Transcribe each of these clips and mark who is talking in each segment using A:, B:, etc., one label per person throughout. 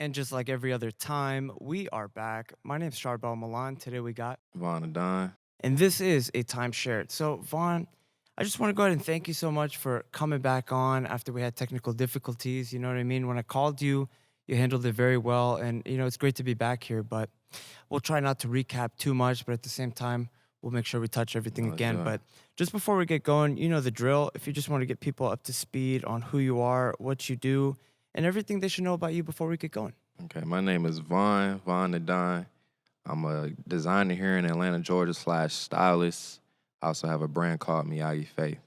A: And just like every other time, we are back. My name's Charbel Milan. Today we got,
B: VonTheDon.
A: and this is a time shared. So, Vaughn, I just want to go ahead and thank you so much for coming back on after we had technical difficulties. You know what I mean? When I called you, you handled it very well. And, it's great to be back here, but we'll try not to recap too much. But at the same time, we'll make sure we touch everything
B: No,
A: again.
B: sure.
A: But just before we get going, you know the drill. If you just want to get people up to speed on who you are, what you do, and everything they should know about you before we get going.
B: Okay, my name is VonTheDon. I'm a designer here in Atlanta, Georgia / stylist. I also have a brand called MIYAGI Faith.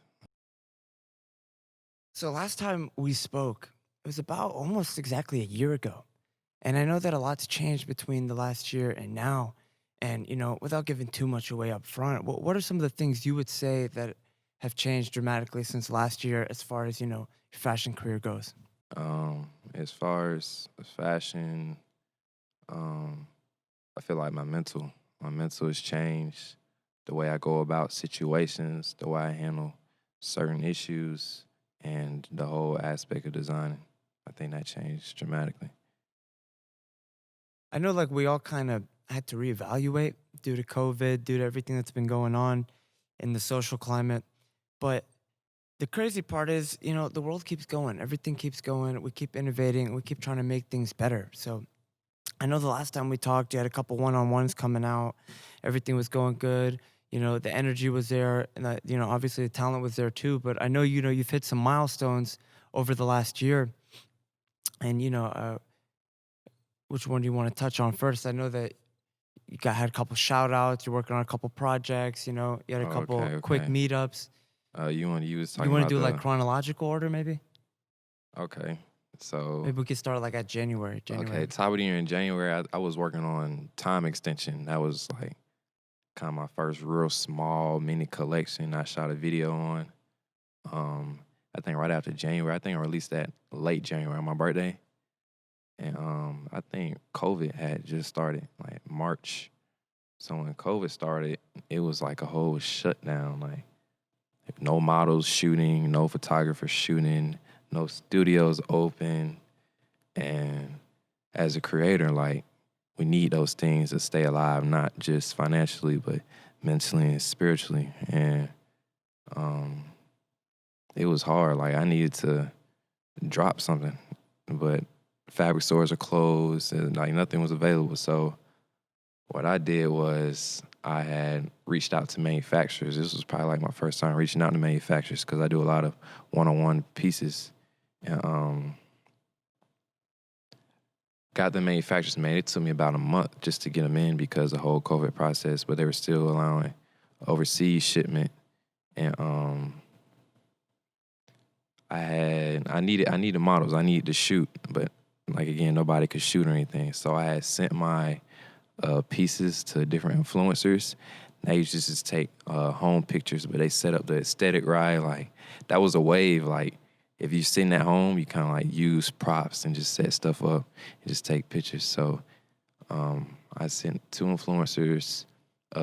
A: So last time we spoke, it was about almost exactly a year ago. And I know that a lot's changed between the last year and now. And, without giving too much away up front, what are some of the things you would say that have changed dramatically since last year as far as, your fashion career goes?
B: As far as fashion, um, I feel like my mental has changed. The way I go about situations, the way I handle certain issues, and the whole aspect of designing. I think that changed dramatically.
A: I know like we all kind of had to reevaluate due to COVID, due to everything that's been going on in the social climate. But the crazy part is, the world keeps going. Everything keeps going. We keep innovating. We keep trying to make things better. So I know the last time we talked, you had a couple one-on-ones coming out. Everything was going good. The energy was there, and obviously the talent was there too. But I know, you've hit some milestones over the last year, and which one do you want to touch on first? I know that had a couple shout outs. You're working on a couple projects. You had a
B: Oh,
A: couple
B: okay,
A: quick
B: okay.
A: meetups.
B: You was
A: You
B: talking
A: want to
B: about
A: do like
B: the
A: chronological order, maybe?
B: okay. So
A: Maybe we could start like at January.
B: okay,
A: January.
B: top of the year in January, I was working on time extension. That was like kind of my first real small mini collection I shot a video on. Um, I think right after January, I think I released that late January on my birthday. And I think COVID had just started like March. So when COVID started, it was like a whole shutdown. Like no models shooting, no photographers shooting, no studios open. And as a creator, like we need those things to stay alive, not just financially, but mentally and spiritually. And um, it was hard. Like I needed to drop something, but fabric stores are closed and like nothing was available. So what I did was I had reached out to manufacturers. This was probably like my first time reaching out to manufacturers because I do a lot of one-on-one pieces. And got the manufacturers made. It took me about a month just to get them in because of the whole COVID process, but they were still allowing overseas shipment. And I needed models. I needed to shoot, but like again, nobody could shoot or anything. So I had sent my pieces to different influencers. They used to just take home pictures, but they set up the aesthetic right. Like that was a wave. Like if you're sitting at home, you kind of like use props and just set stuff up and just take pictures. So I sent two influencers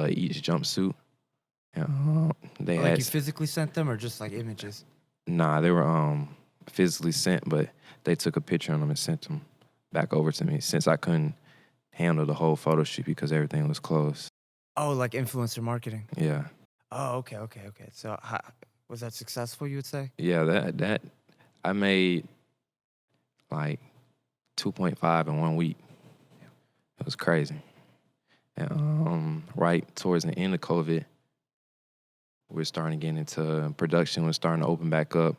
B: each jumpsuit. They
A: Like you
B: had
A: physically sent them or just like images?
B: nah, they were physically sent, but they took a picture of them and sent them back over to me since I couldn't handle the whole photo shoot because everything was closed.
A: Oh, like influencer marketing.
B: Yeah.
A: Oh, okay, okay, okay. So was that successful, you would say?
B: Yeah, that I made like 2.5 in 1 week. It was crazy. And right towards the end of COVID, we're starting to get into production. We're starting to open back up.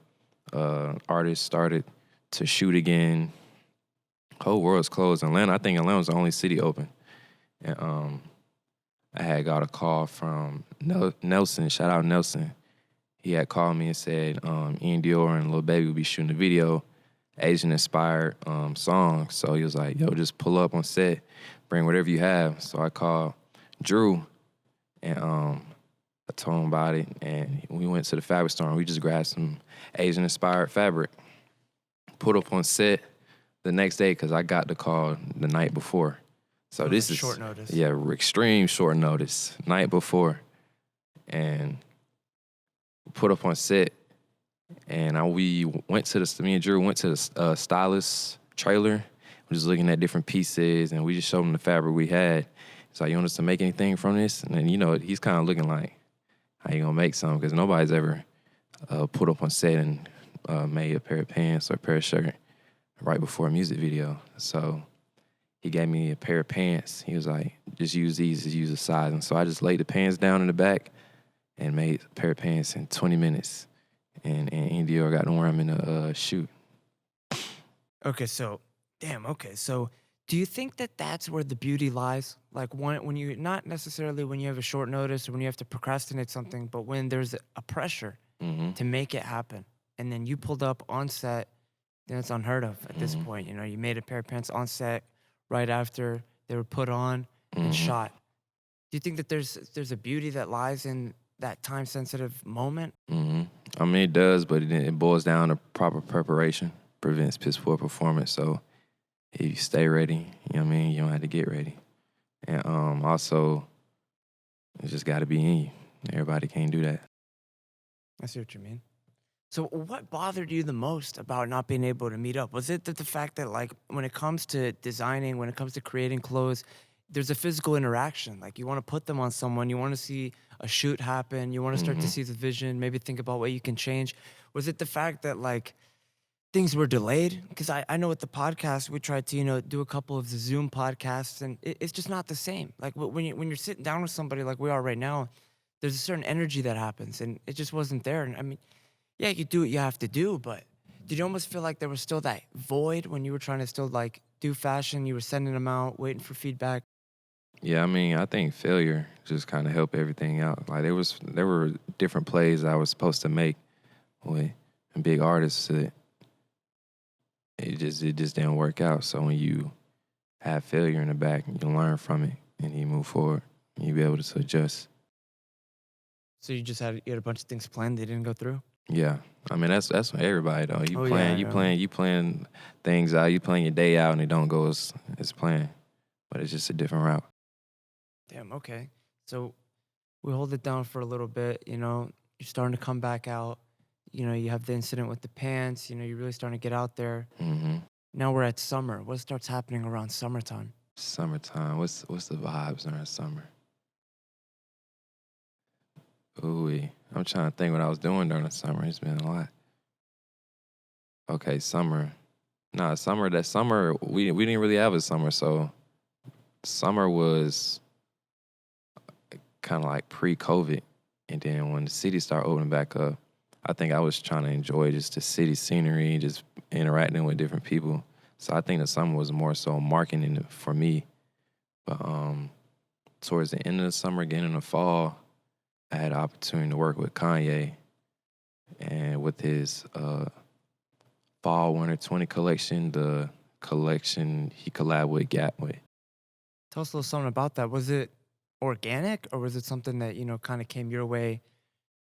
B: Artists started to shoot again. Whole world's closed. I think Atlanta was the only city open. And I had got a call from Nelson. Shout out Nelson. He had called me and said Ian Dior and Lil Baby would be shooting a video, Asian-inspired song. So he was like, yo, just pull up on set, bring whatever you have. So I called Drew, and I told him about it, and we went to the fabric store, and we just grabbed some Asian-inspired fabric, put up on set the next day because I got the call the night before. So
A: It was
B: this
A: like
B: is,
A: short notice.
B: yeah, extreme short notice, night before. And put up on set, and me and Drew went to the stylist trailer. we're just looking at different pieces, and we just showed him the fabric we had. He's like, you want us to make anything from this? And then, he's kind of looking like, how you gonna make something? Because nobody's ever put up on set and made a pair of pants or a pair of shirt right before a music video. So he gave me a pair of pants. He was like, just use these, just use the size. And so I just laid the pants down in the back and made a pair of pants in 20 minutes. And Dior got to wear them in a shoot.
A: Okay, so, damn, okay. So do you think that that's where the beauty lies? Like when you, not necessarily when you have a short notice or when you have to procrastinate something, but when there's a pressure
B: Mm-hmm.
A: to make it happen. And then you pulled up on set, then it's unheard of at this
B: Mm-hmm.
A: point. You made a pair of pants on set right after they were put on and
B: Mm-hmm.
A: shot. Do you think that there's a beauty that lies in that time sensitive moment?
B: Mm-hmm. I mean, it does, but it boils down to proper preparation, prevents piss poor performance. So if you stay ready, you know what I mean, you don't have to get ready. And also, it just got to be in you. Everybody can't do that.
A: I see what you mean. So what bothered you the most about not being able to meet up? Was it that the fact that, like, when it comes to designing, when it comes to creating clothes, there's a physical interaction. Like, you want to put them on someone, you want to see a shoot happen, you want to start to
B: Mm-hmm.
A: see the vision, maybe think about what you can change. Was it the fact that, like, things were delayed? Because I know with the podcast, we tried to, do a couple of the Zoom podcasts, and it's just not the same. Like, when you're sitting down with somebody like we are right now, there's a certain energy that happens, and it just wasn't there. And I mean, yeah, you do what you have to do, but did you almost feel like there was still that void when you were trying to still, like, do fashion? You were sending them out, waiting for feedback.
B: Yeah, I mean, I think failure just kind of helped everything out. Like there were different plays I was supposed to make with big artists that it just didn't work out. So when you have failure in the back, you learn from it and you move forward. You be able to adjust.
A: So you had a bunch of things planned, they didn't go through?
B: Yeah, I mean that's for everybody though.
A: Oh, yeah, I know.
B: You playing things out. You playing your day out and it don't go as planned, but it's just a different route.
A: Damn, okay. So we hold it down for a little bit, you're starting to come back out. You have the incident with the pants, you're really starting to get out there.
B: Mm-hmm.
A: Now we're at summer. What starts happening around summertime?
B: Summertime. What's the vibes during summer? Ooh, I'm trying to think what I was doing during the summer. It's been a lot. Okay, summer. Nah, that summer, we didn't really have a summer, so summer was kind of like pre-COVID. And then when the city started opening back up, I think I was trying to enjoy just the city scenery, just interacting with different people. So I think the summer was more so marketing for me. But towards the end of the summer, getting in the fall, I had an opportunity to work with Kanye and with his Fall Winter 20 collection, the collection he collabed with Gap with.
A: Tell us a little something about that. Was it organic, or was it something that, kind of came your way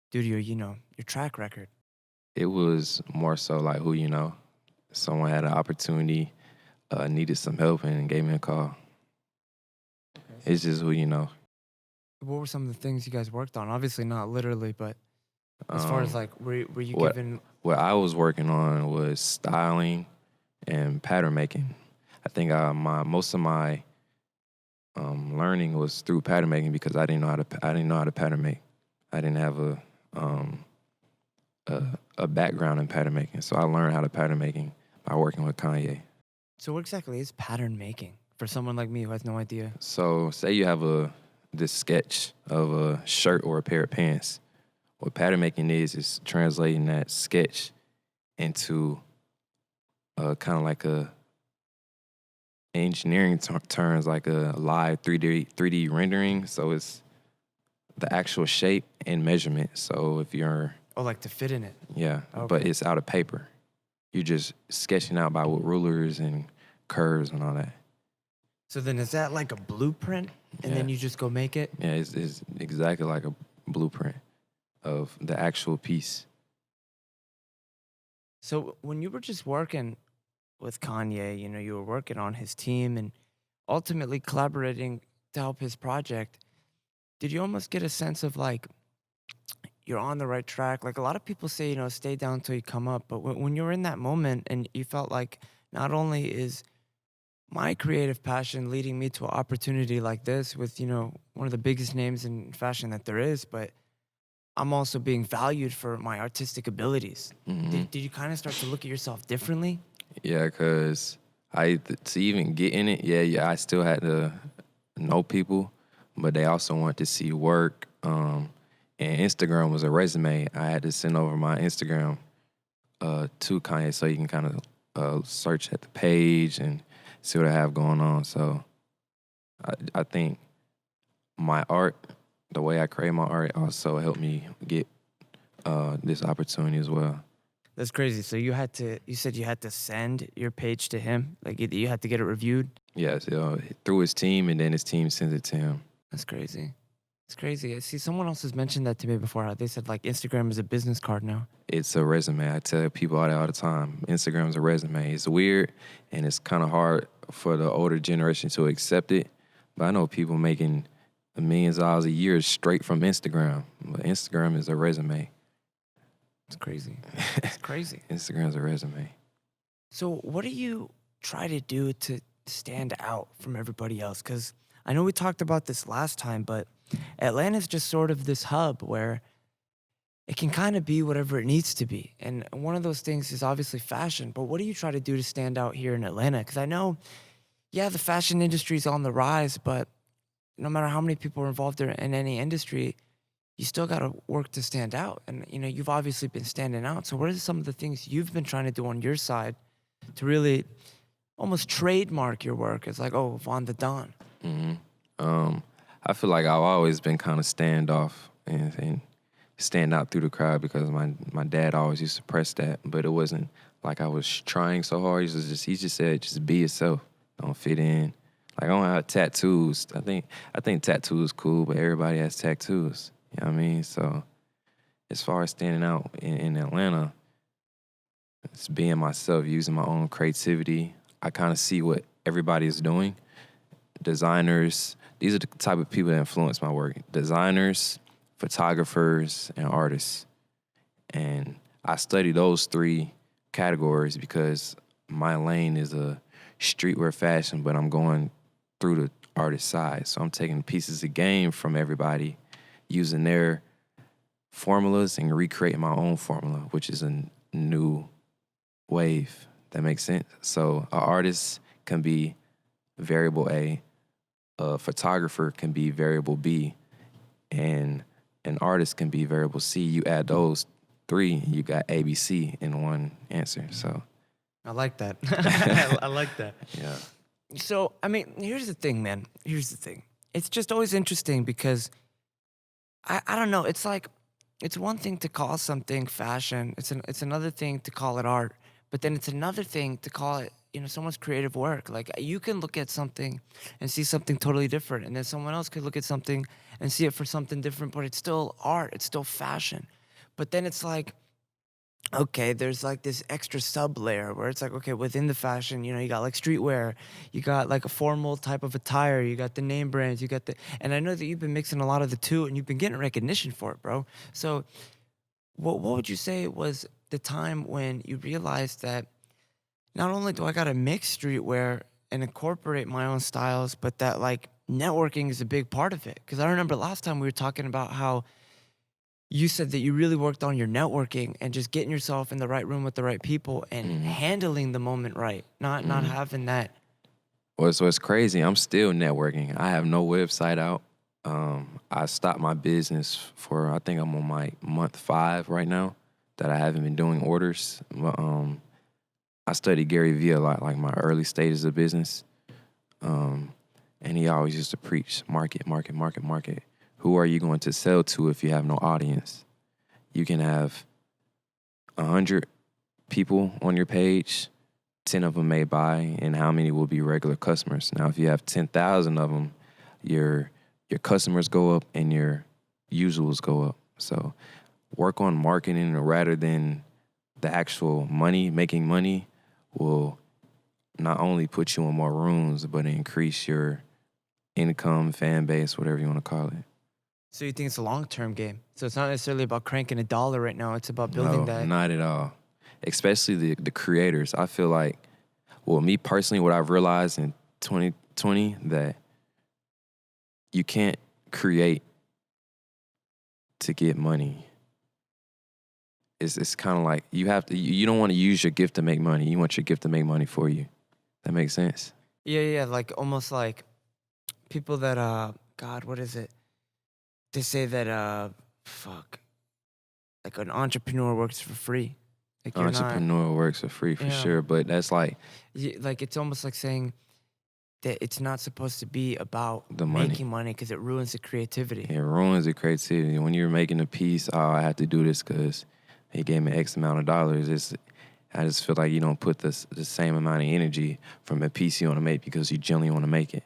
A: due to your track record?
B: It was more so like who you know. Someone had an opportunity, needed some help, and gave me a call. It's just who you know.
A: What were some of the things you guys worked on? Obviously not literally, but as far as, like, were you
B: what
A: given?
B: what I was working on was styling and pattern making. I think most of my learning was through pattern making because I didn't know how to pattern make. I didn't have a background in pattern making, so I learned how to pattern making by working with Kanye.
A: So what exactly is pattern making for someone like me who has no idea?
B: So say you have this sketch of a shirt or a pair of pants. What pattern making is translating that sketch into kind of like a engineering terms, like a live 3D rendering. So it's the actual shape and measurement. So if you're
A: Oh, like to fit in it.
B: yeah, but
A: Okay.
B: it's out of paper. You're just sketching out with rulers and curves and all that.
A: So then is that like a blueprint, and then
B: Yeah.
A: you just go make it?
B: Yeah, it's exactly like a blueprint of the actual piece.
A: So when you were just working with Kanye, you were working on his team and ultimately collaborating to help his project, did you almost get a sense of, like, you're on the right track? Like, a lot of people say, stay down till you come up, but when you're in that moment and you felt like not only is my creative passion leading me to an opportunity like this with, one of the biggest names in fashion that there is, but I'm also being valued for my artistic abilities.
B: Hmm.
A: Did you kind of start to look at yourself differently?
B: Yeah, cause to even get in it, yeah, I still had to know people, but they also wanted to see work. And Instagram was a resume. I had to send over my Instagram to Kanye so you can kind of search at the page and see what I have going on. So I think my art, the way I create my art, also helped me get this opportunity as well.
A: That's crazy. So you said you had to send your page to him, like you had to get it reviewed.
B: Yes, through his team, and then his team sends it to him.
A: That's crazy. It's crazy. I see someone else has mentioned that to me before. They said like Instagram is a business card now.
B: It's a resume. I tell people all the time. Instagram's a resume. It's weird, and it's kind of hard for the older generation to accept it. But I know people making millions of dollars a year straight from Instagram. But Instagram is a resume.
A: It's crazy. It's crazy.
B: Instagram's a resume.
A: So, what do you try to do to stand out from everybody else? Because I know we talked about this last time, but Atlanta's just sort of this hub where it can kind of be whatever it needs to be. And one of those things is obviously fashion. But what do you try to do to stand out here in Atlanta? Because I know, yeah, the fashion industry is on the rise, but no matter how many people are involved in any industry, you still got to work to stand out. And, you've obviously been standing out. So, what are some of the things you've been trying to do on your side to really almost trademark your work as like, oh, VonTheDon?
B: Hmm. I feel like I've always been kind of standoff and stand out through the crowd because my dad always used to press that, but it wasn't like I was trying so hard. He just said just be yourself, don't fit in. Like I don't have tattoos. I think tattoos cool, but everybody has tattoos. You know what I mean? So as far as standing out in Atlanta, it's being myself, using my own creativity. I kind of see what everybody is doing. Designers, these are the type of people that influence my work. Designers, photographers, and artists. And I study those three categories because my lane is a streetwear fashion, but I'm going through the artist side. So I'm taking pieces of game from everybody, using their formulas and recreating my own formula, which is a new wave. That makes sense. So an artist can be variable a photographer can be variable B, and an artist can be variable C. You add those three, you got ABC in one answer. So
A: I like that. I like that.
B: yeah.
A: So, I mean, here's the thing, man. Here's the thing. It's just always interesting because I don't know. It's like it's one thing to call something fashion. It's another thing to call it art. But then it's another thing to call it, someone's creative work. Like you can look at something and see something totally different, and then someone else could look at something and see it for something different. But it's still art. It's still fashion. But then it's like, okay, there's like this extra sub layer where it's like, okay, within the fashion, you got like streetwear, you got like a formal type of attire, you got the name brands, and I know that you've been mixing a lot of the two and you've been getting recognition for it, bro. So what would you say was the time when you realized that not only do I got to mix streetwear and incorporate my own styles, but that like networking is a big part of it? Because I remember last time we were talking about how you said that you really worked on your networking and just getting yourself in the right room with the right people and
B: Hmm.
A: handling the moment right, not
B: Hmm.
A: having that.
B: What's crazy, I'm still networking. I have no website out. I stopped my business for, I think I'm on my month 5 right now that I haven't been doing orders. But I studied Gary Vee a lot, like my early stages of business. Um, and he always used to preach market, market, market, market. Who are you going to sell to if you have no audience? You can have 100 people on your page, 10 of them may buy, and how many will be regular customers? Now, if you have 10,000 of them, your customers go up and your usuals go up. So work on marketing rather than the actual money. Making money will not only put you in more rooms, but increase your income, fan base, whatever you want to call it.
A: So you think it's a long-term game. So it's not necessarily about cranking a dollar right now. It's about building
B: No,
A: that.
B: not at all. Especially the creators. I feel like well, me personally, what I've realized in 2020 that you can't create to get money. It's kind of like you don't want to use your gift to make money. You want your gift to make money for you. That makes sense.
A: Yeah, like almost like people that God, what is it? They say that like an entrepreneur works for free. Like you're not,
B: Entrepreneur works for free for
A: yeah,
B: sure, but that's like
A: like it's almost like saying that it's not supposed to be about
B: the money.
A: making money because it ruins the creativity.
B: It ruins the creativity. When you're making a piece, oh, I have to do this because he gave me X amount of dollars. I just feel like you don't put the same amount of energy from a piece you want to make because you genuinely want to make it.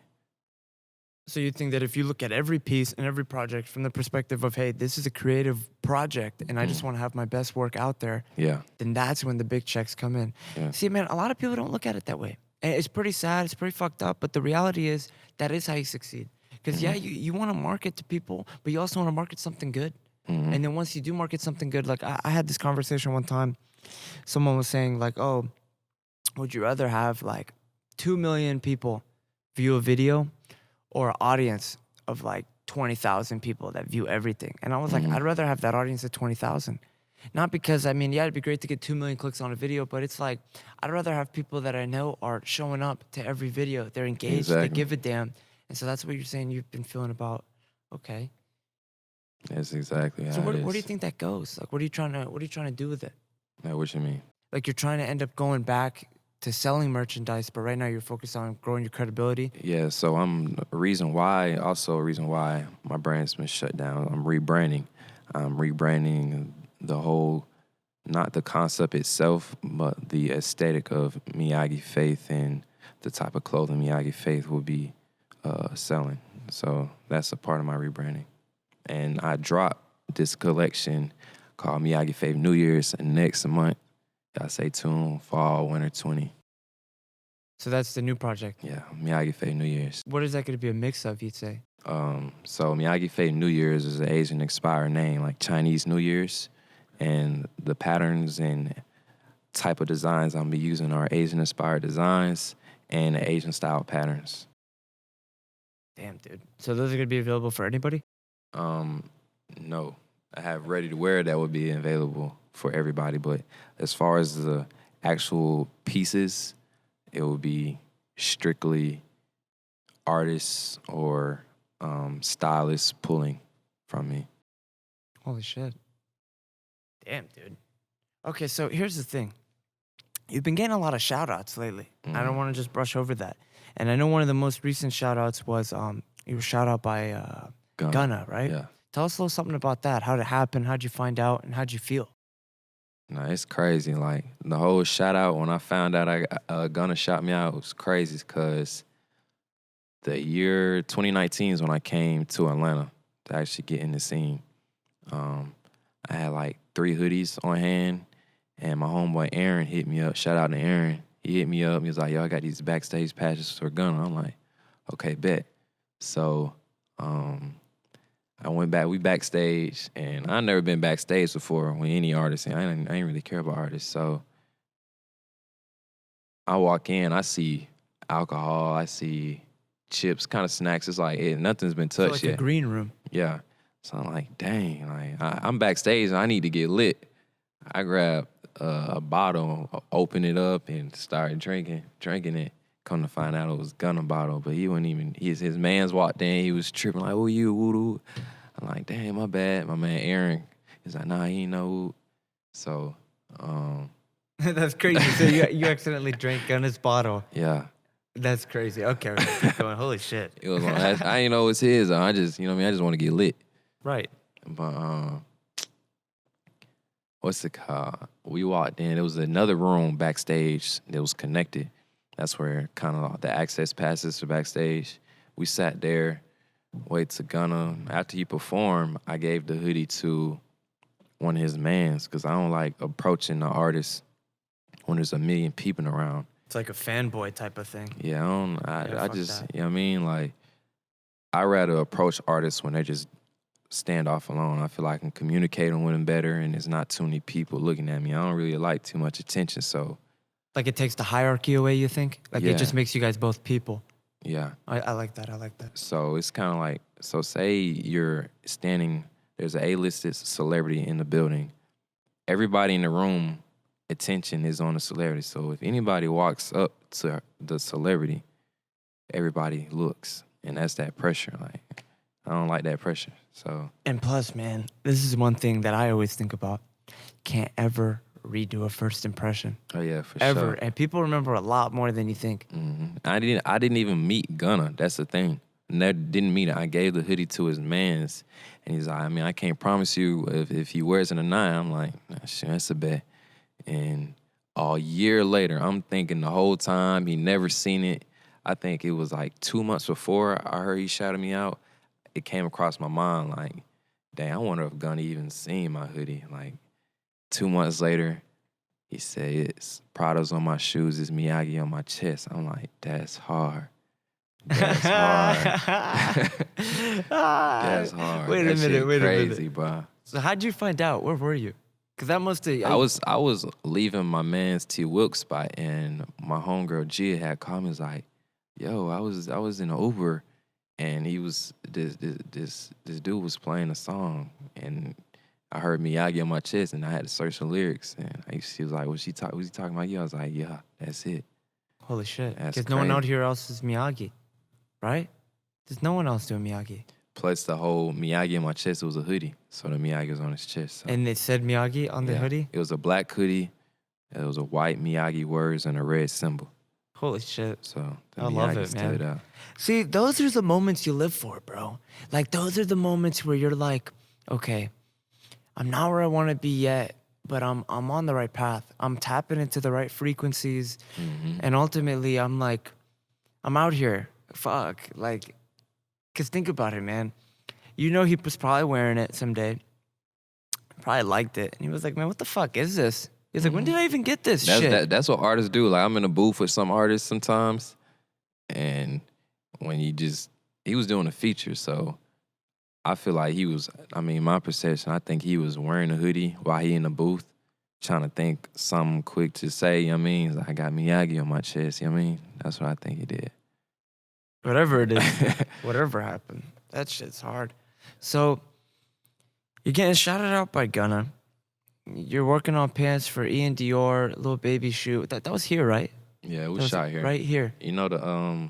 A: So you think that if you look at every piece and every project from the perspective of, hey, this is a creative project and I just want to have my best work out there,
B: Yeah.
A: then that's when the big checks come in.
B: Yeah.
A: See, man, a lot of people don't look at it that way. And it's pretty sad, it's pretty fucked up, but the reality is that is how you succeed. Because yeah, you want to market to people, but you also want to market something good. And then once you do market something good, like I had this conversation one time, someone was saying like, oh, would you rather have like 2 million people view a video or an audience of like 20,000 people that view everything? And I was like, I'd rather have that audience of 20,000. Not because, I mean, yeah, it'd be great to get 2 million clicks on a video, but it's like, I'd rather have people that I know are showing up to every video. They're engaged, they give a damn. And so that's what you're saying you've been feeling about. Okay.
B: That's exactly how
A: So where
B: it
A: do you
B: is.
A: think that goes? Like, what are you trying to do with it?
B: Like, what you mean?
A: Like you're trying to end up going back to selling merchandise, but right now you're focused on growing your credibility.
B: Yeah, so a reason why my brand's been shut down. I'm rebranding the whole, not the concept itself, but the aesthetic of MIYAGI Faith and the type of clothing MIYAGI Faith will be selling. So that's a part of my rebranding. And I dropped this collection called MIYAGI Faith New Year's next month. Y'all stay tuned, fall, winter 20.
A: So that's the new project.
B: Yeah, MIYAGI Faith New Year's.
A: What is that going to be a mix of, you'd say?
B: So MIYAGI Faith New Year's is an Asian inspired name, like Chinese New Year's. And the patterns and type of designs I'm gonna be using are Asian inspired designs and Asian style patterns.
A: Damn, dude. So those are going to be available for anybody?
B: No, I have ready to wear that would be available for everybody. But as far as the actual pieces, it will be strictly artists or stylists pulling from me.
A: Holy shit. Damn, dude. Okay, so here's the thing. You've been getting a lot of shout outs lately. I don't want to just brush over that. And I know one of the most recent shout outs was you were shout out by Gunna, right?
B: Yeah.
A: Tell us a little something about that. How'd it happen? How'd you find out? And how'd you feel?
B: No, it's crazy. Like, the whole shout out, when I found out Gunna shot me out, it was crazy because the year 2019 is when I came to Atlanta to actually get in the scene. I had like 3 hoodies on hand, and my homeboy Aaron hit me up. Shout out to Aaron. He hit me up. He was like, yo, I got these backstage patches for Gunna. I'm like, okay, bet. So I went back. We backstage, and I've never been backstage before with any artist, and I ain't really care about artists. So I walk in, I see alcohol, I see chips, kind of snacks. It's like nothing's been touched
A: Like
B: yet.
A: a green room.
B: Yeah. So I'm like, dang, like I'm backstage and I need to get lit. I grabbed a bottle, opened it up, and started drinking it. Come to find out it was Gunna bottle, but he wasn't even. His man's walked in, he was tripping like, "Oh, you woo." I'm like, "Damn, my bad." My man Aaron, he's like, "Nah, he ain't know." So,
A: That's crazy. So you accidentally drank Gunna's bottle.
B: yeah,
A: That's crazy. Okay, keep going. Holy shit.
B: it was. I ain't know it's his. I just, what I mean, I just want to get lit.
A: Right.
B: But what's it called? We walked in. There was another room backstage that was connected. That's where kind of the access passes for backstage. We sat there, wait to Gunna. After he performed, I gave the hoodie to one of his mans because I don't like approaching the artist when there's a million people around.
A: It's like a fanboy type of thing.
B: Yeah, I
A: fuck
B: just,
A: that.
B: you know what I mean? Like, I rather approach artists when they just stand off alone. I feel like I can communicate with them better and there's not too many people looking at me. I don't really like too much attention, so.
A: Like it takes the hierarchy away, you think? Like it just
B: Yeah.
A: makes you guys both people.
B: Yeah.
A: I like that. I like that.
B: So it's kind of like, so say you're standing, there's an A-listed celebrity in the building. Everybody in the room, attention is on the celebrity. So if anybody walks up to the celebrity, everybody looks. And that's that pressure. Like, I don't like that pressure. So,
A: And plus, man, this is one thing that I always think about. Can't ever redo a first impression.
B: oh yeah, for
A: Ever.
B: sure.
A: And people remember a lot more than you think.
B: I didn't even meet Gunna. That's the thing. Didn't meet him. I gave the hoodie to his mans, and he's like, I mean, I can't promise you if he wears it or not. I'm like, nah, shit, that's a bet. And a year later, I'm thinking the whole time he never seen it. I think it was like 2 months before I heard he shouted me out. It came across my mind like, dang, I wonder if Gunna even seen my hoodie. Like 2 months later, he said, it's Prada's on my shoes, it's Miyagi on my chest. I'm like, that's hard. That's hard. That's hard.
A: Wait a
B: That
A: minute,
B: shit
A: wait a minute.
B: crazy, bro.
A: So how'd you find out? Where were you? Because that must have...
B: I was leaving my man's T Wilkes spot, and my homegirl Gia had called me. Was like, yo, I was in an Uber, and he was this dude was playing a song, and I heard Miyagi on my chest, and I had to search the lyrics, and she was like, was he talking about you? I was like, yeah, that's it.
A: Holy shit.
B: That's
A: Because no one out
B: crazy.
A: here else is Miyagi, right? There's no one else doing Miyagi.
B: Plus the whole Miyagi on my chest, it was a hoodie, so the Miyagi was on his chest. So.
A: And it said Miyagi on the
B: Yeah.
A: hoodie?
B: It was a black hoodie. It was a white Miyagi words and a red symbol.
A: Holy shit.
B: So the
A: I
B: Miyagi
A: love it,
B: stood
A: man.
B: out.
A: See, those are the moments you live for, bro. Like, those are the moments where you're like, okay, I'm not where I want to be yet, but I'm on the right path. I'm tapping into the right frequencies. And ultimately, I'm like, I'm out here. Fuck. Like, because think about it, man. You know he was probably wearing it someday. Probably liked it. And he was like, man, what the fuck is this? He's like, when did I even get this shit?
B: That's what artists do. Like I'm in a booth with some artists sometimes, and when he was doing a feature, so I feel like he was. I mean, my perception, I think he was wearing a hoodie while he in the booth, trying to think something quick to say. You know what I mean, he's like, I got Miyagi on my chest. You know what I mean, that's what I think he did.
A: Whatever it is, whatever happened, that shit's hard. So you're getting shouted out by Gunna. You're working on pants for Ian Dior, Lil Baby shoot. That was here, right?
B: Yeah, it
A: That
B: was shot here.
A: Right here.
B: You know the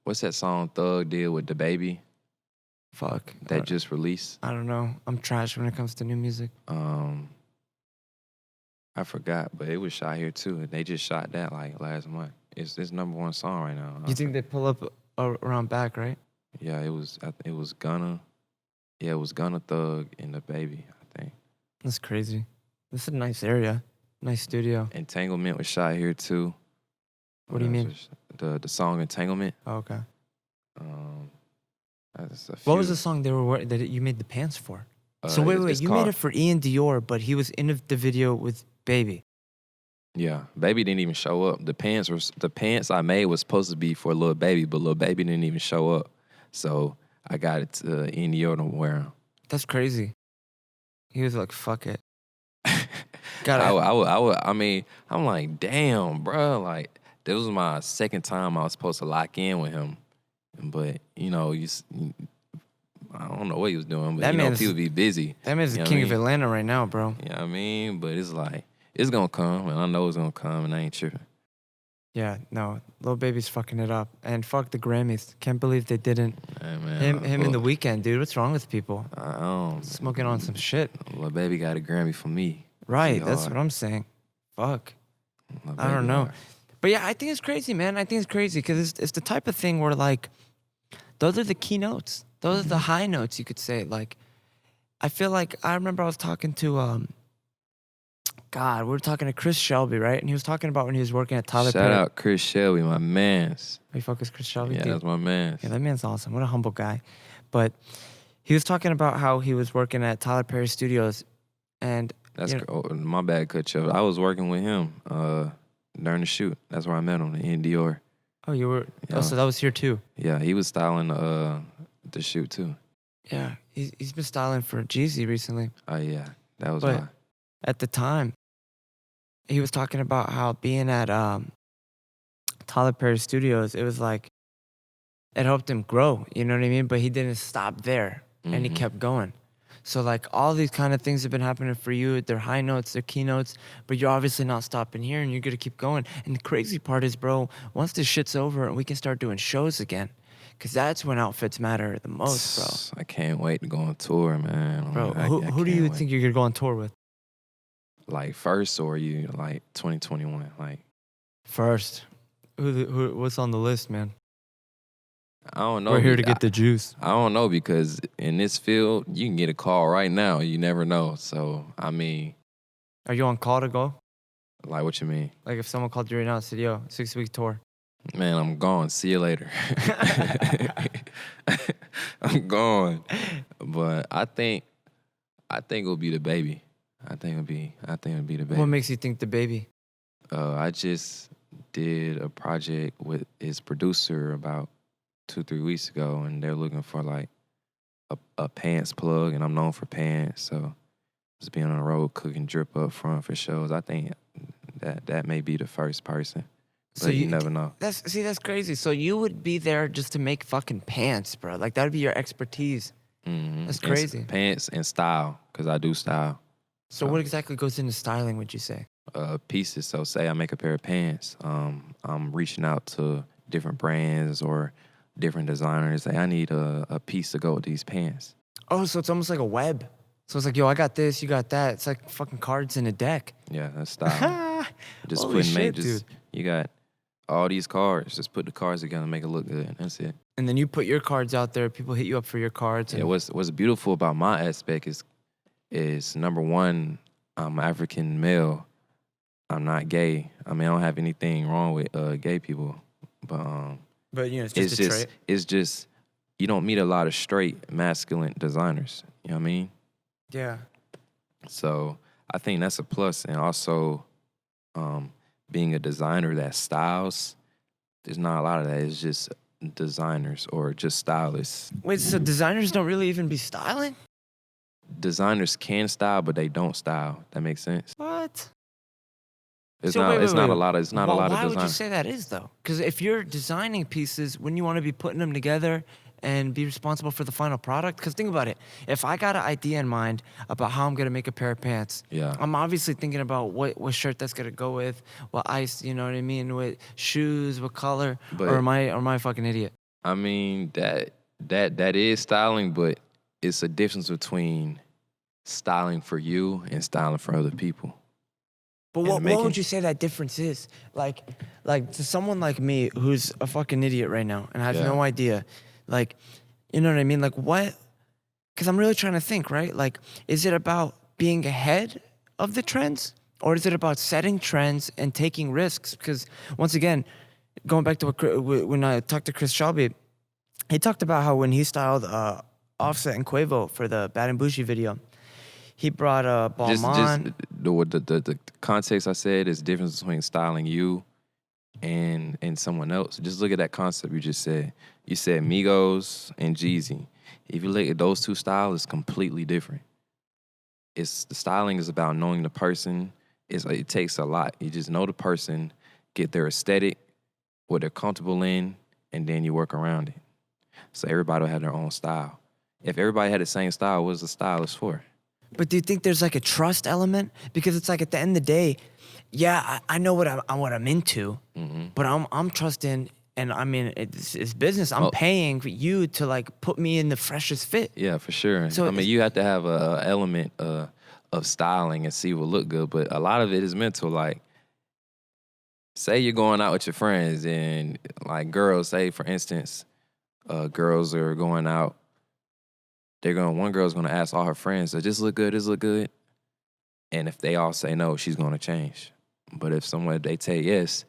B: what's that song Thug did with the baby
A: Fuck.
B: that just released?
A: I don't know. I'm trash when it comes to new music.
B: I forgot, but it was shot here too. They just shot that like last month. It's #1 song right now.
A: You think they pull up around back, right?
B: Yeah, it was Gunna. Yeah, it was Gunna, Thug, and the baby, I think.
A: That's crazy. This is a nice area. Nice studio.
B: Entanglement was shot here too.
A: What do you mean?
B: The song Entanglement.
A: Oh, okay.
B: That's a
A: What was
B: few.
A: the song that you made the pants for? So
B: It's
A: wait. You made
B: called-
A: it for Ian Dior, but he was in the video with Baby.
B: Yeah, Baby didn't even show up. The pants I made was supposed to be for Lil Baby, but Lil Baby didn't even show up. So I got it to Ian Dior to wear them.
A: That's crazy. He was like, "Fuck it."
B: I mean, I'm like, damn, bro. Like, this was my second time I was supposed to lock in with him, but I don't know what he was doing, but people be busy.
A: That man's the
B: You know
A: king
B: what I
A: of
B: mean?
A: Atlanta right now, bro.
B: You know what I mean? But it's like, it's gonna come, and I know it's gonna come, and I ain't tripping.
A: Yeah, no, Lil Baby's fucking it up, and fuck the Grammys. Can't believe they didn't.
B: Hey, man,
A: Him in the weekend, dude. What's wrong with people?
B: I don't.
A: Smoking on some shit.
B: Lil Baby got a Grammy for me.
A: Right,
B: He
A: that's
B: hard.
A: what I'm saying. Fuck.
B: Lil
A: I don't
B: Baby
A: know.
B: hard.
A: But yeah, I think it's crazy, man. I think it's crazy because it's the type of thing where, like, those are the keynotes. Those are the high notes, you could say. Like, I feel like I remember I was talking to, we were talking to Chris Shelby, right? And he was talking about when he was working at Tyler
B: Shout
A: Perry.
B: out Chris Shelby, my mans.
A: Are you fuck with Chris Shelby?
B: Yeah,
A: dude?
B: that's my mans.
A: Yeah, that man's awesome. What a humble guy. But he was talking about how he was working at Tyler Perry Studios, and
B: That's my bad, cut you. I was working with him during the shoot. That's where I met him in Dior.
A: oh, you were.
B: Yeah.
A: Oh, so that was here too.
B: Yeah, he was styling the shoot too.
A: Yeah, he's been styling for Jeezy recently.
B: Oh yeah, that was
A: But
B: my.
A: at the time, he was talking about how being at Tyler Perry Studios, it was like it helped him grow. You know what I mean? But he didn't stop there, and he
B: Mm-hmm.
A: kept going. So like all these kind of things have been happening for you. They're high notes, they're keynotes, but you're obviously not stopping here, and you're gonna keep going. And the crazy part is, bro, once this shit's over, we can start doing shows again, cause that's when outfits matter the most, bro.
B: I can't wait to go on tour, man.
A: Bro,
B: I
A: who do
B: can't
A: you
B: wait.
A: think you're gonna go on tour with
B: Like first, or you like 2021? Like
A: first? What's on the list, man?
B: I don't know.
A: We're here to get the juice.
B: I don't know because in this field, you can get a call right now. You never know. So I mean,
A: Are you on call to go?
B: like, what you mean?
A: Like if someone called you right now and said, "Yo, 6-week tour."
B: Man, I'm gone. See you later. I'm gone. But I think it'll be the baby. I think it'll be the baby.
A: What makes you think the baby?
B: I just did a project with his producer about 2-3 weeks ago, and they're looking for like a pants plug, and I'm known for pants, so just being on the road cooking drip up front for shows. I think that may be the first person, but
A: So
B: you never know.
A: That's crazy. So you would be there just to make fucking pants, bro. Like that would be your expertise.
B: Mm-hmm.
A: That's crazy.
B: Pants and style, because I do style.
A: So what exactly goes into styling, would you say?
B: Pieces. So say I make a pair of pants. I'm reaching out to different brands or different designers. Say I need a piece to go with these pants.
A: Oh, so it's almost like a web. So it's like, yo, I got this, you got that. It's like fucking cards in a deck.
B: Yeah, that's style. Just
A: Holy shit,
B: just
A: dude.
B: you got all these cards. Just put the cards together and make it look good. That's it.
A: And then you put your cards out there. People hit you up for your cards.
B: Yeah.
A: And
B: What's beautiful about my aspect is number one, I'm African male. I'm not gay. I mean, I don't have anything wrong with gay people, but
A: you know, it's just a trait.
B: it's just you don't meet a lot of straight masculine designers. You know what I mean?
A: Yeah.
B: So I think that's a plus, and also being a designer that styles. There's not a lot of that. It's just designers or just stylists.
A: Wait, so designers don't really even be styling?
B: Designers can style, but they don't style. That makes sense.
A: What?
B: It's
A: So
B: not.
A: wait,
B: It's not
A: wait.
B: a lot of. It's not a lot of
A: Why would you
B: designers.
A: say that is, though? Because if you're designing pieces, wouldn't you want to be putting them together and be responsible for the final product? Because think about it. If I got an idea in mind about how I'm going to make a pair of pants,
B: Yeah.
A: I'm obviously thinking about what shirt that's going to go with, what ice, you know what I mean, with shoes, what color,
B: But
A: or am I a fucking idiot?
B: I mean that is styling, but it's a difference between styling for you and styling for other people.
A: But
B: And
A: what
B: making-
A: would you say that difference is? Like to someone like me who's a fucking idiot right now and has
B: Yeah.
A: no idea, like, you know what I mean? Like what? Because I'm really trying to think, right? Like, is it about being ahead of the trends, or is it about setting trends and taking risks? Because once again, going back to when I talked to Chris Shelby, he talked about how when he styled Offset and Quavo for the Bad and Bougie video, he brought
B: Just
A: Balmain.
B: the context I said is difference between styling you and someone else. Just look at that concept you just said. You said Migos and Jeezy. If you look at those two styles, it's completely different. It's the styling is about knowing the person. It takes a lot. You just know the person, get their aesthetic, what they're comfortable in, and then you work around it. So everybody will have their own style. If everybody had the same style, what's the stylist for?
A: But do you think there's like a trust element? Because it's like at the end of the day, yeah, I know what I'm into, but I'm trusting, and I mean it's business. I'm paying for you to like put me in the freshest fit.
B: Yeah, for sure.
A: So
B: I mean, you have to have a element of styling and see what look good, but a lot of it is mental. Like, say you're going out with your friends, and like girls, say for instance, girls are going out. One girl's gonna ask all her friends, does this look good? This look good? And if they all say no, she's gonna change. But if they say yes,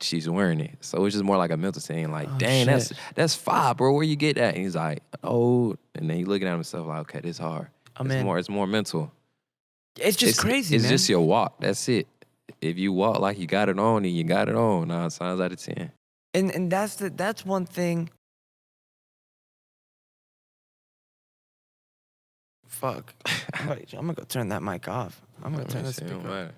B: she's wearing it. So it's just more like a mental thing. Like, dang,
A: shit.
B: that's fire, bro. Where you get that? And he's like, oh, and then he looking at himself like, okay, this hard. It's more mental.
A: It's just crazy,
B: It's
A: man.
B: just your walk. That's it. If you walk like you got it on, then you got it on. 9 times out of 10.
A: And that's one thing. Fuck. I'm gonna go turn that mic off. I'm gonna turn this
B: Shit,
A: speaker
B: don't
A: off.
B: matter.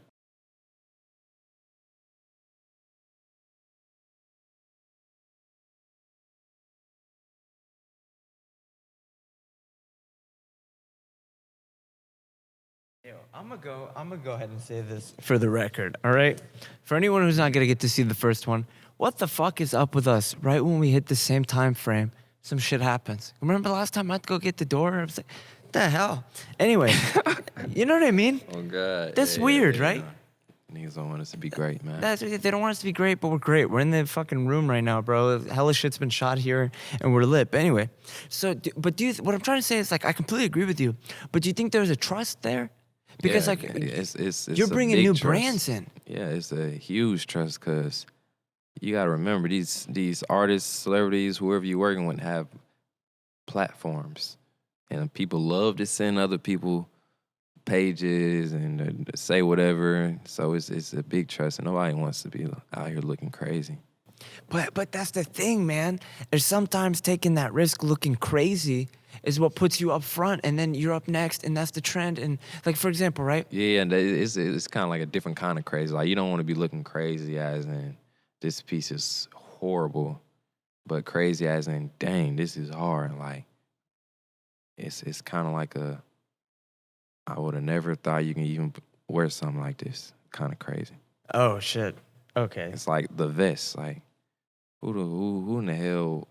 A: I'm gonna go ahead and say this for the record, all right? For anyone who's not gonna get to see the first one, what the fuck is up with us? Right when we hit the same time frame, some shit happens. Remember last time I had to go get the door? I was like, what the hell? Anyway, you know what I mean?
B: Oh God.
A: That's weird, right?
B: Niggas don't want us to be great, man.
A: They don't want us to be great, but we're great. We're in the fucking room right now, bro. Hella shit's been shot here, and we're lit. But anyway, so, what I'm trying to say is, like, I completely agree with you, but do you think there's a trust there? Because,
B: Yeah,
A: like,
B: it's
A: you're
B: a
A: bringing
B: big
A: new
B: trust.
A: brands in.
B: Yeah, it's a huge trust because you got to remember these artists, celebrities, whoever you're working with have platforms, and people love to send other people pages and say whatever. So it's a big trust, and nobody wants to be out here looking crazy.
A: But that's the thing, man. There's sometimes taking that risk looking crazy is what puts you up front, and then you're up next, and that's the trend. And, like, for example, right?
B: Yeah, and it's kind of like a different kind of crazy. Like you don't want to be looking crazy as in this piece is horrible, but crazy as in dang, this is hard. Like it's kind of like I would have never thought you can even wear something like this. Kind of crazy.
A: Oh, shit. Okay.
B: It's like the vest. Like who in the hell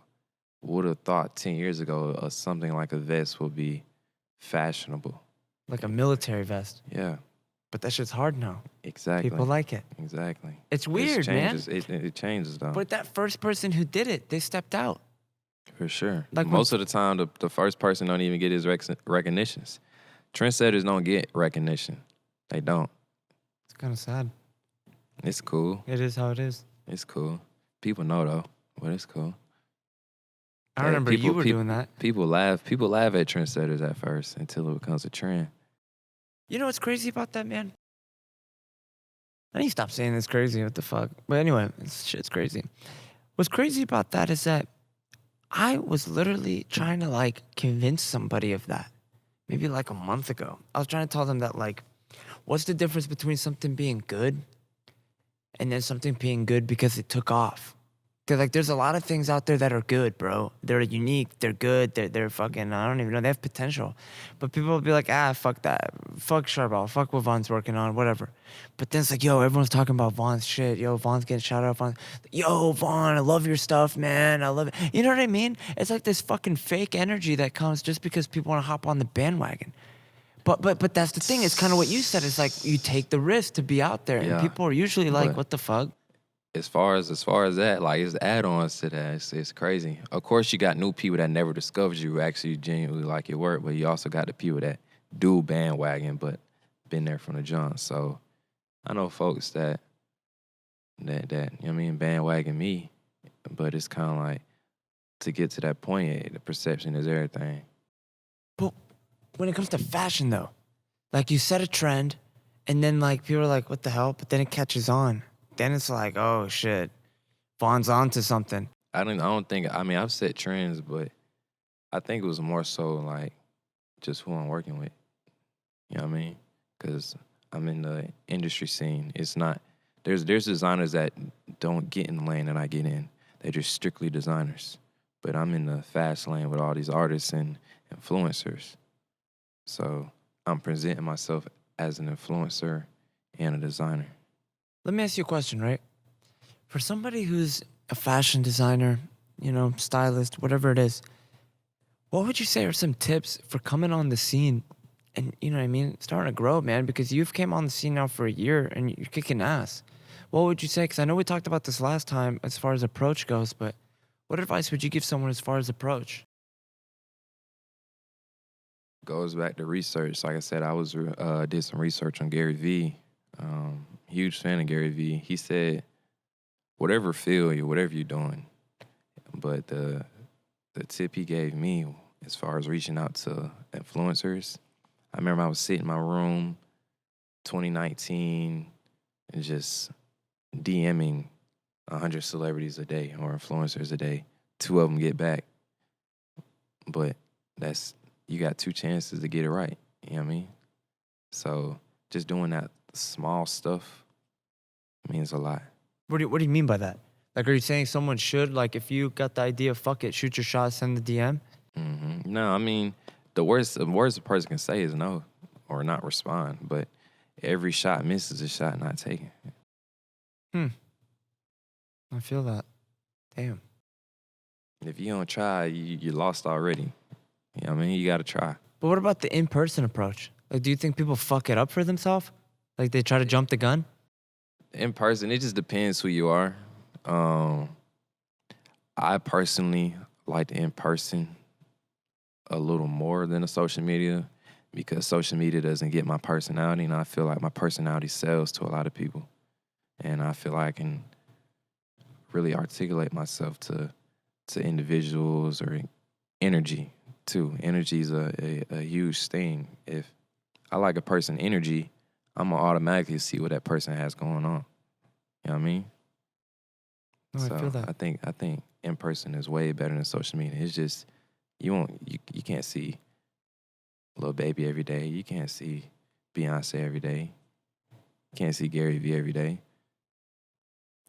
B: would have thought 10 years ago something like a vest would be fashionable?
A: Like a military vest.
B: Yeah,
A: But that shit's hard now.
B: exactly.
A: People like it.
B: Exactly.
A: It's weird, man.
B: It changes though.
A: But that first person who did it, they stepped out.
B: For sure.
A: Like
B: Most of the time, the first person don't even get his recognitions. Trendsetters don't get recognition. They don't.
A: It's kind of sad.
B: It's cool.
A: It is how it is.
B: It's cool. People know though, but it's cool.
A: I remember you were doing that.
B: People laugh. People laugh at trendsetters at first until it becomes a trend.
A: You know what's crazy about that, man? I need to stop saying this crazy. What the fuck? But anyway, shit's crazy. What's crazy about that is that I was literally trying to, like, convince somebody of that. Maybe like a month ago. I was trying to tell them that, like, what's the difference between something being good and then something being good because it took off? Because, like, there's a lot of things out there that are good, bro. They're unique. They're good. They're fucking, I don't even know. They have potential. But people will be like, fuck that. Fuck Charbel. Fuck what Von's working on. Whatever. But then it's like, yo, everyone's talking about Von's shit. Yo, Von's getting shout out. Von. Yo, Von, I love your stuff, man. I love it. You know what I mean? It's like this fucking fake energy that comes just because people want to hop on the bandwagon. But that's the thing. It's kind of what you said. It's like you take the risk to be out there. And
B: Yeah.
A: people are usually like, what the fuck?
B: As far as that, like it's add-ons to that. It's crazy. Of course, you got new people that never discovered you who actually genuinely like your work, but you also got the people that do bandwagon, but been there from the jump. So I know folks that you know what I mean, bandwagon me, but it's kind of like to get to that point, the perception is everything.
A: But when it comes to fashion, though, like you set a trend, and then like people are like, "What the hell?" But then it catches on. Then it's like, "Oh shit, Von's onto something."
B: I don't think. I mean, I've set trends, but I think it was more so like just who I'm working with. You know what I mean? Because I'm in the industry scene. It's not. There's designers that don't get in the lane that I get in. They're just strictly designers. But I'm in the fast lane with all these artists and influencers. So I'm presenting myself as an influencer and a designer.
A: Let me ask you a question, right? For somebody who's a fashion designer, you know, stylist, whatever it is, what would you say are some tips for coming on the scene and, you know what I mean, starting to grow, man? Because you've came on the scene now for a year and you're kicking ass. What would you say? Because I know we talked about this last time as far as approach goes, but what advice would you give someone as far as approach?
B: Goes back to research. Like I said, I was did some research on Gary Vee. Huge fan of Gary Vee. He said, whatever field you, whatever you're doing, but the tip he gave me as far as reaching out to influencers, I remember I was sitting in my room 2019 and just DMing 100 celebrities a day or influencers a day. 2 of them get back. But you got 2 chances to get it right. You know what I mean? So just doing that small stuff means a lot.
A: What do you mean by that? Like, are you saying someone should, like, if you got the idea, fuck it, shoot your shot, send the DM?
B: No, I mean, the worst a person can say is no. or not respond. But every shot missed is a shot not taken.
A: I feel that. Damn.
B: If you don't try, you lost already. You know what I mean? You got to try.
A: But what about the in-person approach? Like, do you think people fuck it up for themselves? Like, they try to jump the gun?
B: In person, it just depends who you are. I personally like the in person a little more than the social media because social media doesn't get my personality, and I feel like my personality sells to a lot of people. And I feel like I can really articulate myself to individuals or energy too. Energy is a huge thing. If I like a person energy, I'm gonna automatically see what that person has going on. You know what I mean?
A: No,
B: So
A: I feel that.
B: I think in person is way better than social media. It's just you can't see Lil Baby every day. You can't see Beyonce every day. You can't see Gary Vee every day.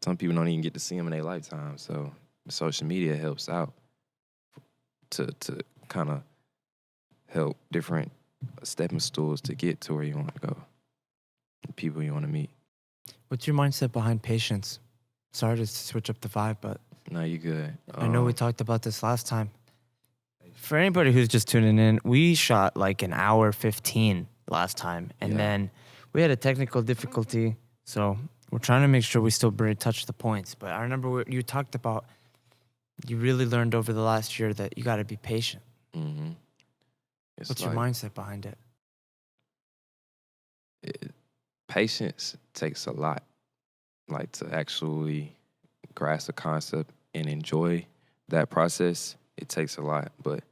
B: Some people don't even get to see him in their lifetime. So social media helps out to kind of help different stepping stools to get to where you want to go, the people you want to meet.
A: What's your mindset behind patience? Sorry to switch up the vibe, but
B: No, you good.
A: I know we talked about this last time. For anybody who's just tuning in, we shot like an hour 15 last time, and then we had a technical difficulty, so we're trying to make sure we still touch the points. But I remember you talked about you really learned over the last year that you got to be patient.
B: Mm-hmm.
A: What's your mindset behind it?
B: Patience takes a lot, like to actually grasp the concept and enjoy that process. It takes a lot, but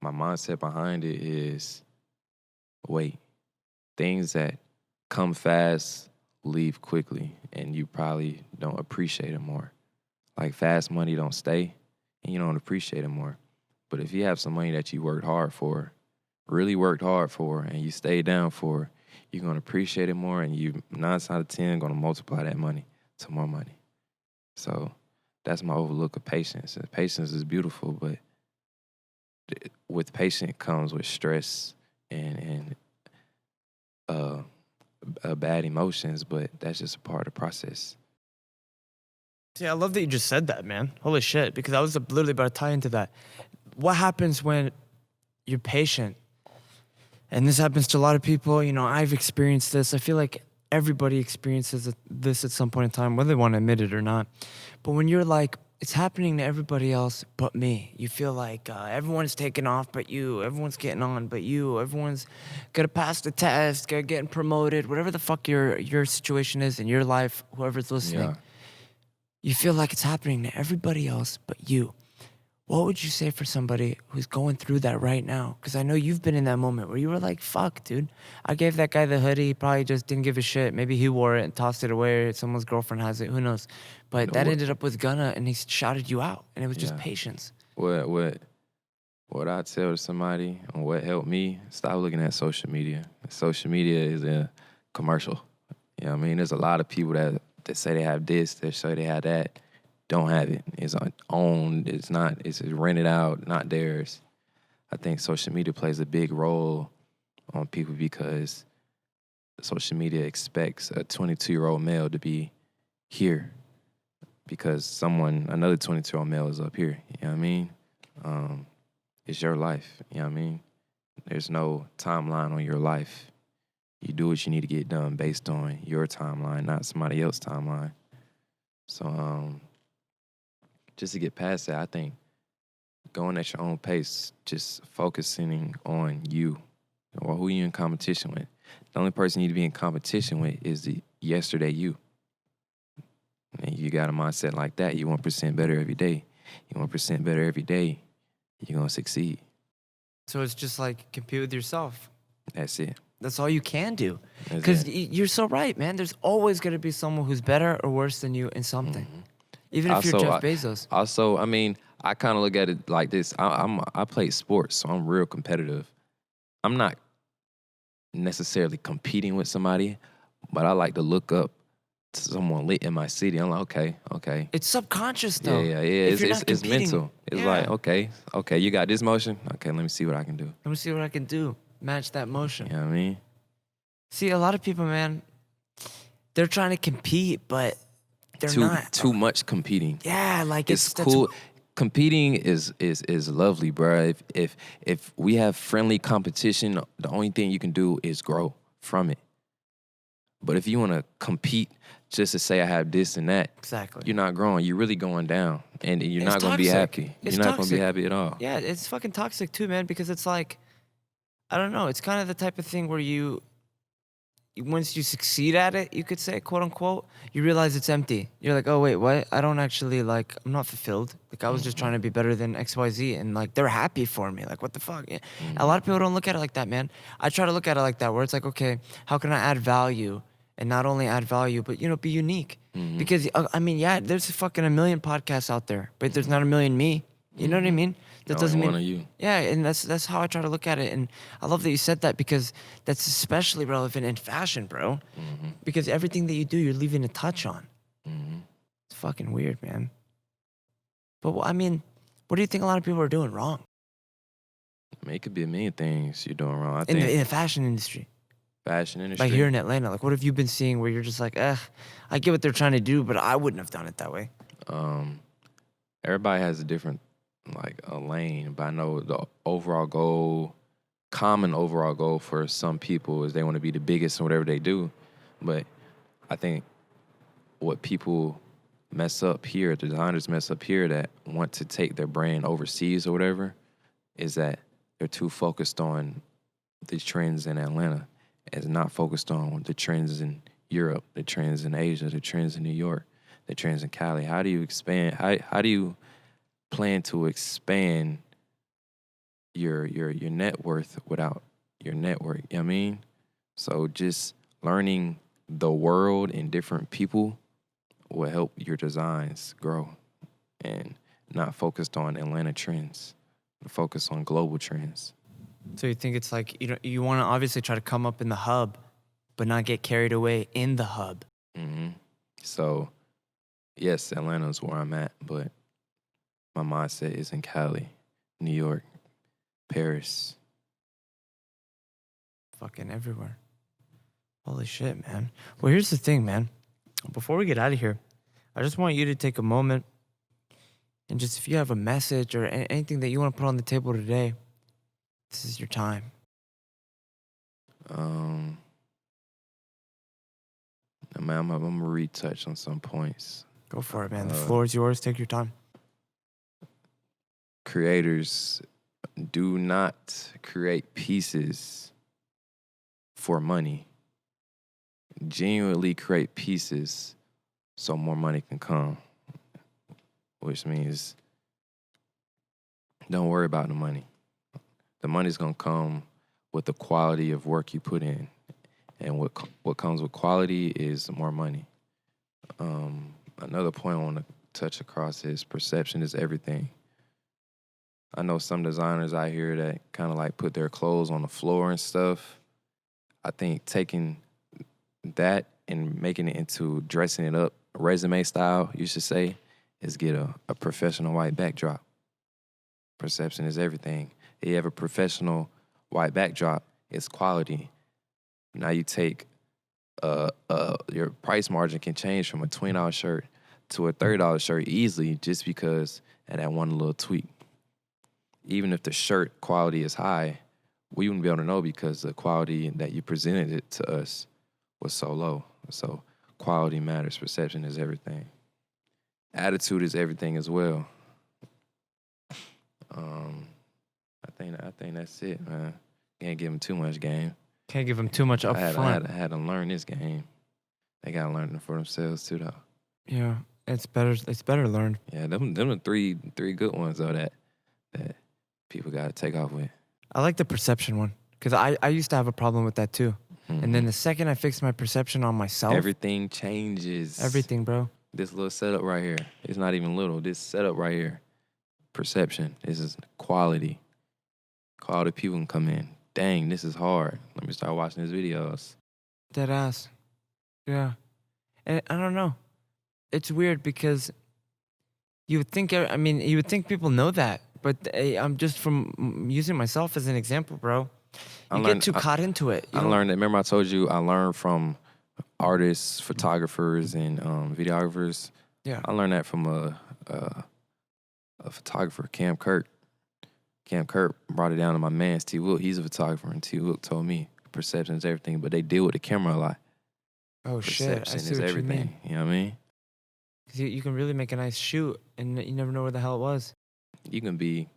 B: my mindset behind it is wait. Things that come fast leave quickly, and you probably don't appreciate it more. Like fast money don't stay, and you don't appreciate it more. But if you have some money that you worked hard for, really worked hard for, and you stayed down for, you're gonna appreciate it more, and you 9 out of 10 gonna multiply that money to more money. So that's my overlook of patience. And patience is beautiful, but with patience comes with stress and bad emotions, but that's just a part of the process.
A: See, I love that you just said that, man. Holy shit, because I was literally about to tie into that. What happens when you're patient? And this happens to a lot of people. You know, I've experienced this. I feel like everybody experiences this at some point in time, whether they want to admit it or not. But when you're like, it's happening to everybody else but me. You feel like everyone's taking off but you. Everyone's getting on but you. Everyone's going to pass the test, getting promoted, whatever the fuck your situation is in your life, whoever's listening.
B: Yeah.
A: You feel like it's happening to everybody else but you. What would you say for somebody who's going through that right now? Because I know you've been in that moment where you were like, fuck, dude. I gave that guy the hoodie. He probably just didn't give a shit. Maybe he wore it and tossed it away. Or someone's girlfriend has it. Who knows? But that ended up with Gunna, and he shouted you out. And it was just patience.
B: What I tell to somebody and what helped me, stop looking at social media. Social media is a commercial. You know what I mean? There's a lot of people that say they have this, that say they have that. Don't have it. It's owned. It's not. It's rented out. Not theirs. I think social media plays a big role on people because social media expects a 22-year-old male to be here because another 22-year-old male is up here. You know what I mean? It's your life. You know what I mean? There's no timeline on your life. You do what you need to get done based on your timeline, not somebody else's timeline. So, just to get past that, I think going at your own pace, just focusing on you or who you're in competition with. The only person you need to be in competition with is the yesterday you. And you got a mindset like that, you 1% better every day. You 1% better every day, you're going to succeed.
A: So it's just like compete with yourself.
B: That's it.
A: That's all you can do. Because you're so right, man. There's always going to be someone who's better or worse than you in something. Mm-hmm. Even if you're Jeff Bezos.
B: Also, I mean, I kind of look at it like this. I play sports, so I'm real competitive. I'm not necessarily competing with somebody, but I like to look up to someone lit in my city. I'm like, okay.
A: It's subconscious, though.
B: Yeah. It's mental. It's like, okay, you got this motion? Okay, let me see what I can do.
A: Let me see what I can do. Match that motion.
B: You know what I mean?
A: See, a lot of people, man, they're trying to compete, but they're
B: Too
A: not.
B: too much competing.
A: Yeah, like
B: It's cool. Competing is lovely, bro. If we have friendly competition, the only thing you can do is grow from it. But if you want to compete just to say I have this and that,
A: Exactly.
B: you're not growing. You're really going down, and you're
A: It's
B: not going to be
A: toxic.
B: happy.
A: It's
B: You're not going to be
A: toxic.
B: happy at all.
A: Yeah, it's fucking toxic too, man, because it's like, I don't know, it's kind of the type of thing where once you succeed at it, you could say, quote unquote, you realize it's empty. You're like, oh, wait, what? I don't actually, like, I'm not fulfilled. Like, I was just trying to be better than XYZ, and, like, they're happy for me. Like, what the fuck? Yeah. A lot of people don't look at it like that, man. I try to look at it like that, where it's like, okay, how can I add value? And not only add value, but, be unique. Because, I mean, yeah, there's fucking a million podcasts out there, but there's not a million me. You know what I mean? That doesn't mean
B: one of you.
A: Yeah, and that's how I try to look at it. And I love that you said that, because that's especially relevant in fashion, bro. Because everything that you do, you're leaving a touch on. It's fucking weird, man. But I mean, what do you think a lot of people are doing wrong
B: I mean, it could be a million things you're doing wrong. I
A: in
B: think
A: the fashion industry?
B: fashion industry.
A: Like here in Atlanta, like what have you been seeing where you're just like, I get what they're trying to do, but I wouldn't have done it that way.
B: Everybody has a different, like, a lane, but I know the overall goal, common overall goal for some people is they want to be the biggest in whatever they do. But I think what people mess up here, the designers mess up here that want to take their brand overseas or whatever, is that they're too focused on the trends in Atlanta and not focused on the trends in Europe, the trends in Asia, the trends in New York, the trends in Cali. How do you expand? How do you plan to expand your net worth without your network? You know what I mean? So just learning the world and different people will help your designs grow, and not focused on Atlanta trends, focus on global trends.
A: So you think it's like you want to obviously try to come up in the hub, but not get carried away in the hub.
B: So yes, Atlanta's where I'm at, but my mindset is in Cali, New York, Paris.
A: Fucking everywhere. Holy shit, man. Well, here's the thing, man. Before we get out of here, I just want you to take a moment and just, if you have a message or anything that you want to put on the table today, this is your time.
B: Man, I'm gonna retouch on some points.
A: Go for it, man. The floor is yours. Take your time.
B: Creators, do not create pieces for money. Genuinely create pieces so more money can come, which means don't worry about the money. The money's gonna come with the quality of work you put in, and what comes with quality is more money. Another point I want to touch across is perception is everything. I know some designers out here that kind of like put their clothes on the floor and stuff. I think taking that and making it into dressing it up, resume style, you should say, is get a professional white backdrop. Perception is everything. If you have a professional white backdrop, it's quality. Now you take your price margin can change from a $20 shirt to a $30 shirt easily just because of that one little tweak. Even if the shirt quality is high, we wouldn't be able to know because the quality that you presented it to us was so low. So quality matters. Perception is everything. Attitude is everything as well. I think that's it, man. Can't give them too much game.
A: Can't give them too much up front.
B: I had to learn this game. They gotta learn it for themselves too, though.
A: Yeah, it's better learned.
B: Yeah, them the three good ones though that people gotta take off with.
A: I like the perception one because I used to have a problem with that too. And then the second I fixed my perception on myself,
B: everything changes.
A: Everything, bro.
B: This little setup right here, it's not even little. This setup right here, perception. This is quality. Quality people can come in. Dang, this is hard. Let me start watching his videos.
A: Dead ass. Yeah. And I don't know. It's weird because you would think people know that, but I'm just from using myself as an example, bro. You get too caught into it.
B: I learned that. Remember, I told you I learned from artists, photographers, and videographers.
A: Yeah.
B: I learned that from a photographer, Cam Kurt. Cam Kurt brought it down to my man, T. Wilk. He's a photographer, and T. Wilk told me perception is everything, but they deal with the camera a lot.
A: Oh, shit. I
B: Perception
A: see
B: is
A: what
B: everything.
A: you mean.
B: You know what I mean?
A: 'Cause you can really make a nice shoot, and you never know where the hell it was.
B: You can be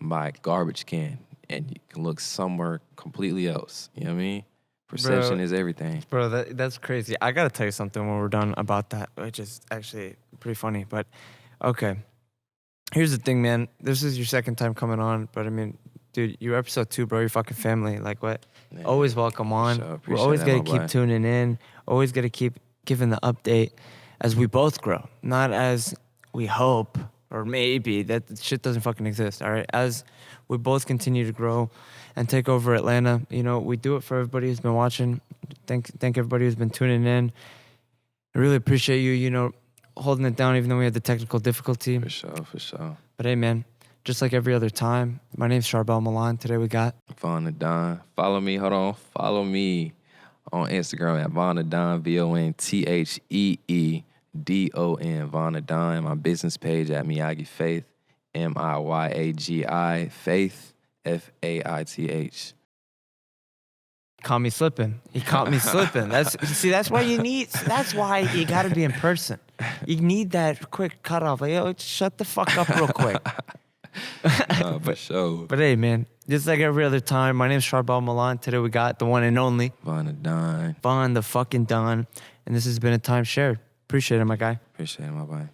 B: by a garbage can, and you can look somewhere completely else. You know what I mean? Perception is everything.
A: Bro, that's crazy. I got to tell you something when we're done about that, which is actually pretty funny. But, okay. Here's the thing, man. This is your second time coming on, but I mean, dude, you're episode 2, bro. You're fucking family. Like, what?
B: Yeah,
A: always welcome on.
B: sure.
A: We're always
B: Appreciate
A: going
B: that,
A: to
B: my
A: keep
B: boy.
A: tuning in. Always going to keep giving the update as we both grow. Not as we hope or maybe. That shit doesn't fucking exist, all right? As we both continue to grow and take over Atlanta, you know, we do it for everybody who's been watching. Thank everybody who's been tuning in. I really appreciate you, you know, holding it down even though we had the technical difficulty.
B: For sure.
A: But hey, man, just like every other time, my name's Charbel Milan. Today we got
B: VonTheDon. Follow me. Hold on. Follow me on Instagram at VonTheDon, VonTheedon, VonTheDon. And my business page at MIYAGI Faith, MIYAGI Faith, FAITH.
A: Caught Me Slipping. He caught me slipping. That's why you got to be in person. You need that quick cutoff. Like, yo, shut the fuck up real quick.
B: For sure.
A: But hey, man, just like every other time, my name's Charbel Milan. Today we got the one and only
B: VonTheDon.
A: VonTheDon. And this has been a time shared. Appreciate it, my guy.
B: Appreciate it, my boy.